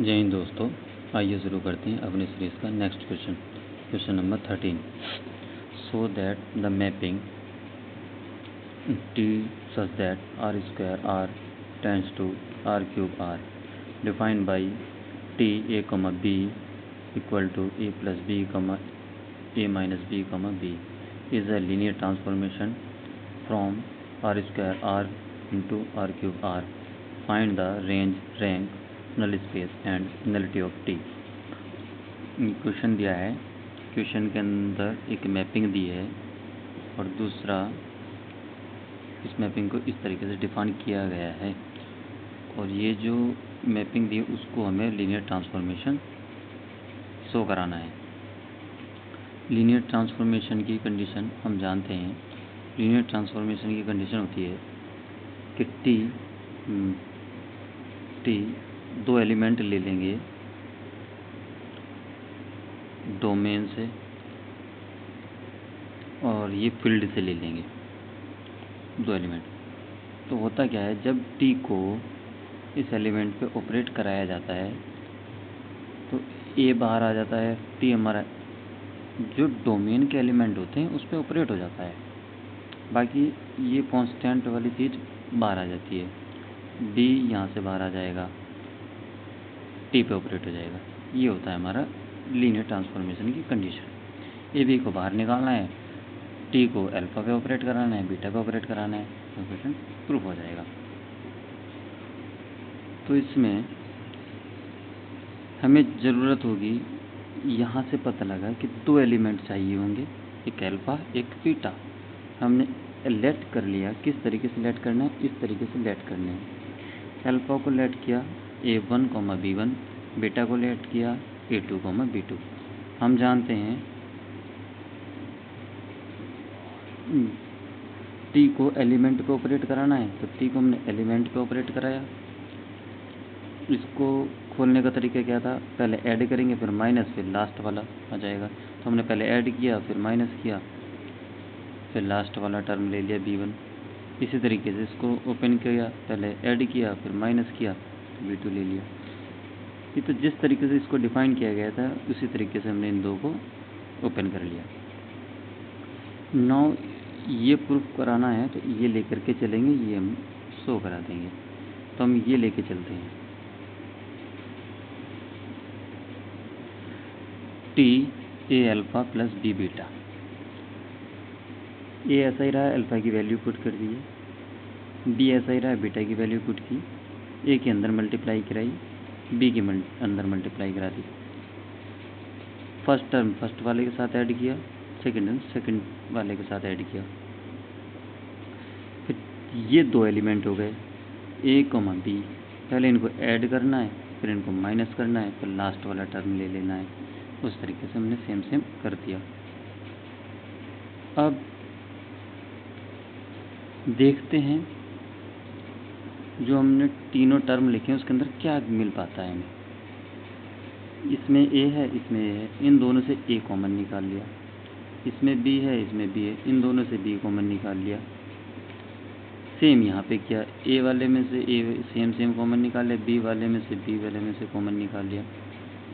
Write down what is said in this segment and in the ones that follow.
जय हिंद दोस्तों, आइए शुरू करते हैं अपने सीरीज का next question. Question number 13। So that the mapping T such that R square R tends to R cube R defined by T a comma b equal to a plus b comma a minus b comma b is a linear transformation from R square R into R cube R. Find the range, rank, null space and nullity of T. Question दिया है, question के अंदर एक mapping दी है और दूसरा इस mapping को इस तरीके से डिफाइन किया गया है और ये जो मैपिंग दी है उसको हमें लीनियर ट्रांसफॉर्मेशन शो कराना है। लीनियर ट्रांसफॉर्मेशन की कंडीशन हम जानते हैं। लीनियर ट्रांसफॉर्मेशन की कंडीशन होती है कि टी दो एलिमेंट ले लेंगे डोमेन से और ये फील्ड से ले लेंगे दो एलिमेंट। तो होता क्या है, जब टी को इस एलिमेंट पे ऑपरेट कराया जाता है तो ए बाहर आ जाता है, टी हमारा जो डोमेन के एलिमेंट होते हैं उस पर ऑपरेट हो जाता है, बाकी ये कांस्टेंट वाली चीज़ बाहर आ जाती है। बी यहाँ से बाहर आ जाएगा, टी पे ऑपरेट हो जाएगा। ये होता है हमारा लीनियर ट्रांसफॉर्मेशन की कंडीशन। ए बी को बाहर निकालना है, टी को अल्फा पे ऑपरेट कराना है, बीटा पे ऑपरेट कराना है, तो क्वेश्चन प्रूफ हो जाएगा। तो इसमें हमें ज़रूरत होगी, यहाँ से पता लगा कि दो एलिमेंट चाहिए होंगे, एक अल्फा एक बीटा। हमने लेट कर लिया, किस तरीके से लेट करना है, इस तरीके से लेट करना है। अल्फा को लेट किया A1, B1, बीटा को लेट किया A2, B2। हम जानते हैं टी को एलिमेंट पे ऑपरेट कराना है, तो टी को हमने एलिमेंट पे ऑपरेट कराया। इसको खोलने का तरीका क्या था, पहले ऐड करेंगे फिर माइनस फिर लास्ट वाला आ जाएगा। तो हमने पहले ऐड किया फिर माइनस किया फिर लास्ट वाला टर्म ले लिया B1। इसी तरीके से इसको ओपन किया, पहले ऐड किया फिर माइनस किया B2 ले लिया। ये तो जिस तरीके से इसको डिफाइन किया गया था उसी तरीके से हमने इन दो को ओपन कर लिया। नाउ ये प्रूफ कराना है तो ये लेकर के चलेंगे, ये हम शो करा देंगे। तो हम ये लेके चलते हैं, T a alpha plus b beta. ए ऐसा ही रहा, अल्फ़ा की वैल्यू पुट कर दी है, बी ऐसा ही रहा, बीटा की वैल्यू पुट की, ए के अंदर मल्टीप्लाई कराई, बी के अंदर मल्टीप्लाई करा दी। फर्स्ट टर्म फर्स्ट वाले के साथ ऐड किया, सेकंड टर्म सेकंड वाले के साथ ऐड किया। फिर ये दो एलिमेंट हो गए ए कॉमा बी, पहले इनको ऐड करना है फिर इनको माइनस करना है फिर लास्ट वाला टर्म ले लेना है। उस तरीके से हमने सेम कर दिया। अब देखते हैं जो हमने तीनों टर्म लिखे हैं उसके अंदर क्या मिल पाता है हमें। इसमें ए है, इसमें ए है, इन दोनों से ए कॉमन निकाल लिया। इसमें बी है, इसमें बी है, इन दोनों से बी कॉमन निकाल लिया। सेम यहाँ पे किया, ए वाले में से ए सेम कॉमन निकाल लिया, बी वाले में से बी वाले में से कॉमन निकाल लिया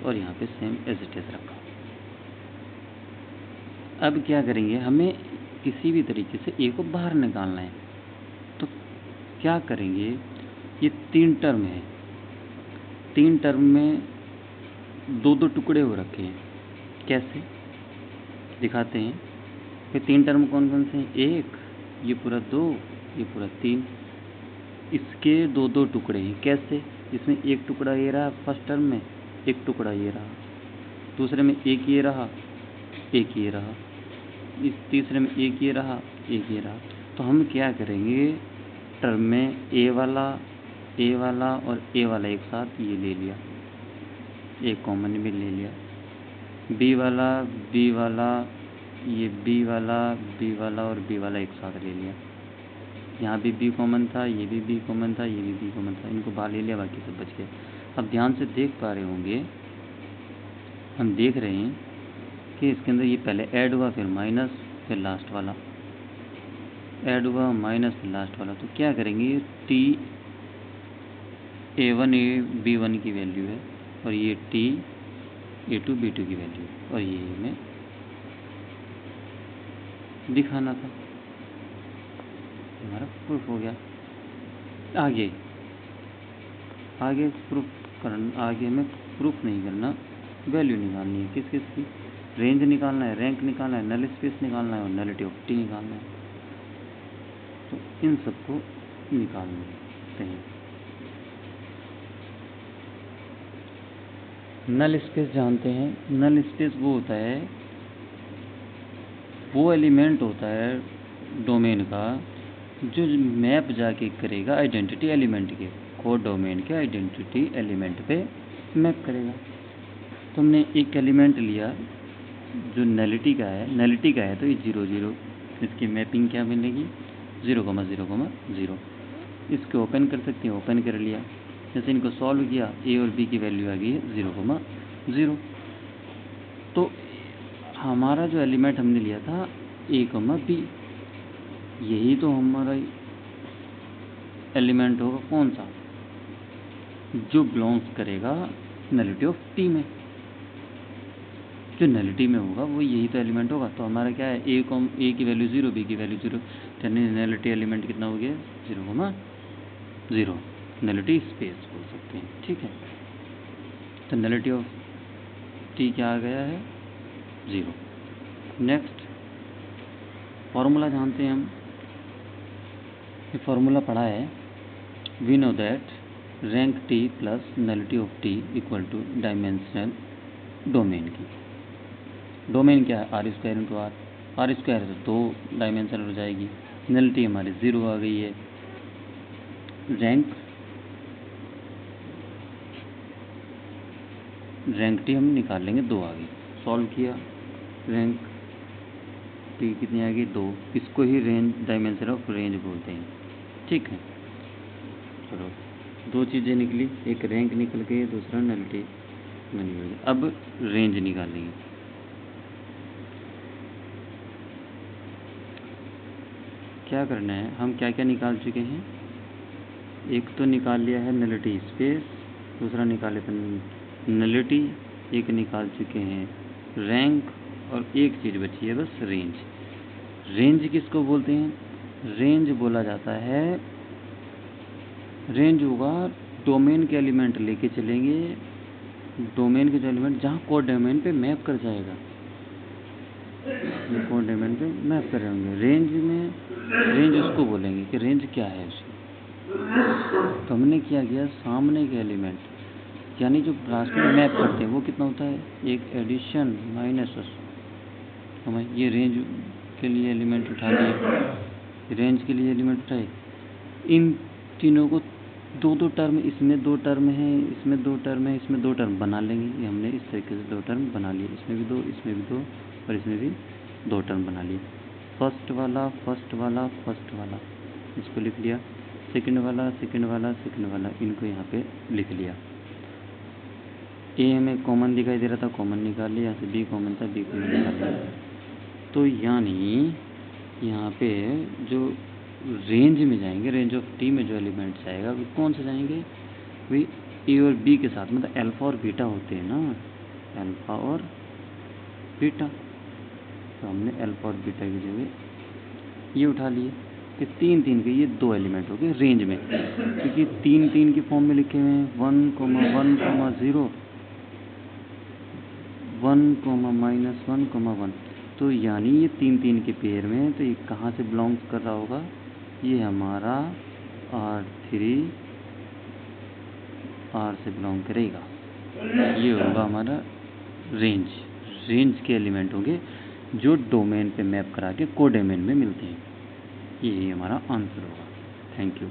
और यहाँ पे सेम एज इट इज रखा। अब क्या करेंगे, हमें किसी भी तरीके से ए को बाहर निकालना है। तो क्या करेंगे, ये तीन टर्म है, तीन टर्म में दो दो टुकड़े हो रखे हैं। कैसे दिखाते हैं कि तीन टर्म कौन कौन से हैं, एक, ये पूरा दो, ये पूरा तीन, इसके दो दो टुकड़े हैं। कैसे, इसमें एक टुकड़ा ये रहा फर्स्ट टर्म में, एक टुकड़ा ये रहा, दूसरे में एक ये रहा, एक ये रहा, इस तीसरे में एक ये रहा, एक ये रहा। तो हम क्या करेंगे, टर्म में ए वाला और ए वाला एक साथ ये ले लिया, एक कॉमन भी ले लिया, बी वाला ये बी वाला और बी वाला एक साथ ले लिया। यहाँ भी बी कॉमन था, ये भी बी कॉमन था, ये भी बी कॉमन था, इनको बाहर ले लिया, बाकी सब बच गए। अब ध्यान से देख पा रहे होंगे, हम देख रहे हैं कि इसके अंदर ये पहले ऐड हुआ फिर माइनस फिर लास्ट वाला, ऐड हुआ माइनस फिर लास्ट वाला। तो क्या करेंगे, टी A1 A B1 की वैल्यू है, और ये टी A2 B2 की वैल्यू, और ये हमें दिखाना था। हमारा प्रूफ हो गया। आगे हमें प्रूफ नहीं करना, वैल्यू निकालनी है। किस की? रेंज निकालना है, रैंक निकालना है, नल स्पेस निकालना है और नलिटी ऑफ टी निकालना है। तो इन सबको निकालते हैं। नल स्पेस जानते हैं, नल स्पेस वो होता है, वो एलिमेंट होता है डोमेन का जो मैप जाके करेगा आइडेंटिटी एलिमेंट के, कोड डोमेन के आइडेंटिटी एलिमेंट पे मैप करेगा। तुमने एक एलिमेंट लिया जो नलिटी का है, तो ये 0 0, इसकी मैपिंग क्या मिलेगी? 0, 0, 0। इसको ओपन कर सकते हैं, ओपन कर लिया। जैसे इनको सॉल्व किया, ए और बी की वैल्यू आ गई है 0, 0। तो हमारा जो एलिमेंट हमने लिया था A, B, यही तो हमारा एलिमेंट होगा। कौन सा? जो बिलोंग्स करेगा नलिटी ऑफ टी में। जो नलिटी में होगा वो यही तो एलिमेंट होगा। तो हमारा क्या है? A की वैल्यू 0, B की वैल्यू 0, यानी नलिटी एलिमेंट कितना हो गया? 0, 0। नलिटी स्पेस बोल सकते हैं, ठीक है। तो नलिटी ऑफ टी क्या आ गया है? 0। नेक्स्ट फॉर्मूला जानते हैं हम, ये फॉर्मूला पढ़ा है। We know that rank T plus nullity of T equal to dimensional domain की। डोमेन क्या है? R² इंटू R² है तो 2 डायमेंशनल हो जाएगी। नलिटी हमारी 0 आ गई है। रैंक टी हम निकाल लेंगे, 2 आ गई। सॉल्व किया, रैंक टी कितनी आ गई? 2। इसको ही रेंज, डायमेंशन ऑफ रेंज बोलते हैं, ठीक है। चलो 2 चीज़ें निकली, एक रैंक निकल गई, दूसरा नलिटी में निकल गई। अब रेंज निकालेंगे। क्या करना है? हम क्या क्या निकाल चुके हैं? एक तो निकाल लिया है नलिटी स्पेस, दूसरा निकाले थे नलिटी, एक निकाल चुके हैं रैंक, और एक चीज़ बची है बस, रेंज। रेंज किसको बोलते हैं? रेंज बोला जाता है, रेंज होगा डोमेन के एलिमेंट लेके चलेंगे, डोमेन के जो एलिमेंट जहाँ कोड डोमेन पे मैप कर जाएगा, कोड डोमेन पे मैप कर रहे होंगे। रेंज उसको बोलेंगे कि रेंज क्या है उसकी। तो हमने क्या किया? सामने के एलिमेंट, यानी जो रास्ते में मैप करते हैं वो कितना होता है? एक एडिशन माइनस हमें ये रेंज के लिए एलिमेंट उठा लिए, रेंज के लिए एलिमेंट उठाए। इन तीनों को 2 टर्म, इसमें 2 टर्म है, इसमें 2 टर्म है, इसमें 2 टर्म बना लेंगे। ये हमने इस तरीके से 2 टर्म बना लिए, इसमें भी 2, इसमें भी 2 और इसमें भी 2 टर्म बना लिए। फर्स्ट वाला, इसको लिख लिया। सेकंड वाला, इनको यहाँ पे लिख लिया। ए हमें कॉमन दिखाई दे रहा था, कॉमन निकाल लिया। यहाँ से बी कॉमन था, बी कॉमन निकाल लिया। तो यानी यहाँ पे जो रेंज में जाएंगे, रेंज ऑफ टी में जो एलिमेंट्स आएगा वो कौन से जाएंगे? वही ए और बी के साथ, मतलब अल्फा और बीटा होते हैं ना, अल्फा और बीटा। तो हमने अल्फा और बीटा की जगह ये उठा लिए कि 3 3 के ये 2 एलिमेंट हो गए रेंज में, क्योंकि 3 3 की फॉर्म में लिखे हुए हैं। 1, 1, 0, 1, -1, 1। तो यानी ये 3 3 के पेयर में, तो ये कहाँ से बिलोंग्स कर रहा होगा? ये हमारा R3 R से बिलोंग करेगा। ये होगा हमारा रेंज के एलिमेंट होंगे जो डोमेन पे मैप करा के कोड डोमेन में मिलते हैं। ये हमारा आंसर होगा। Thank you.